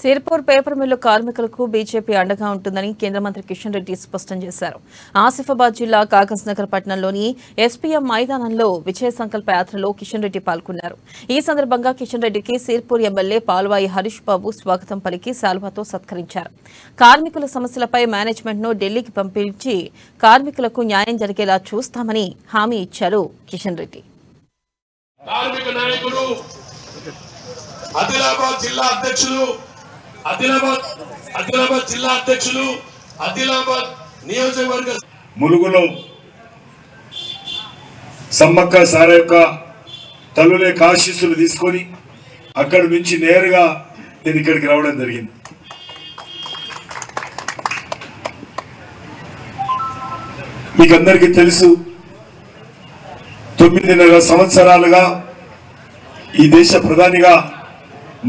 Sirpur paper mill కార్మికులకు BJP అండగా ఉంటుందని కేంద్ర మంత్రి కిషన్ రెడ్డి స్పష్టం చేశారు. ఆసిఫాబాద్ జిల్లా కాగజ్ నగర్ పట్టణంలోని ఎస్పీఎం మైదానంలో విజయ సంకల్ప యాత్రలో కిషన్ రెడ్డి పాల్గొన్నారు. ఈ సందర్భంగా కిషన్ రెడ్డికి సిర్పూర్ ఎమ్మెల్యే పాల్వాయి హరీష్ బాబు స్వాగతం పలికి శాల్వాతో సత్కరించారు. కార్మికుల సమస్యలపై మేనేజ్మెంట్ ను ఢిల్లీకి పంపించి కార్మికులకు న్యాయం జరిగేలా చూస్తామని హామీ ఇచ్చారు కిషన్ రెడ్డి. ఆదిలాబాద్ జిల్లా అధ్యక్షులు ఆదిలాబాద్ నియోజకవర్గ ములుగులో సమ్మక్క సారక్క తల్లులే ఆశీస్సులు తీసుకొని అక్కడి నుంచి నేరుగా నేను ఇక్కడికి రావడం జరిగింది. మీకు అందరికీ తెలుసు, 9.5 సంవత్సరాలుగా ఈ దేశ ప్రధానిగా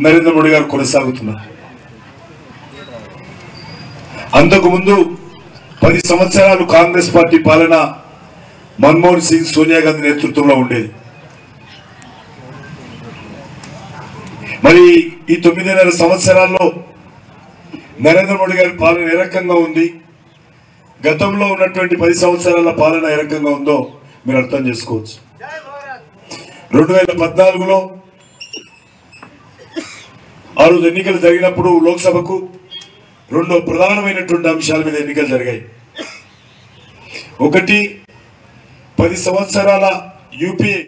నరేంద్ర మోడీ గారు కొనసాగుతున్నారు. అంతకుముందు 10 సంవత్సరాలు కాంగ్రెస్ పార్టీ పాలన మన్మోహన్ సింగ్, సోనియా గాంధీ నేతృత్వంలో ఉండేది. మరి ఈ 9.5 సంవత్సరాల్లో నరేంద్ర మోడీ గారి పాలన ఏ రకంగా ఉంది, గతంలో ఉన్నటువంటి 10 సంవత్సరాల పాలన ఏ రకంగా ఉందో మీరు అర్థం చేసుకోవచ్చు. 2014లో ఆ రోజు ఎన్నికలు జరిగినప్పుడు లోక్సభకు 2 ప్రధానమైనటువంటి అంశాల మీద ఎన్నికలు జరిగాయి. ఒకటి, 10 సంవత్సరాల యూపీఏ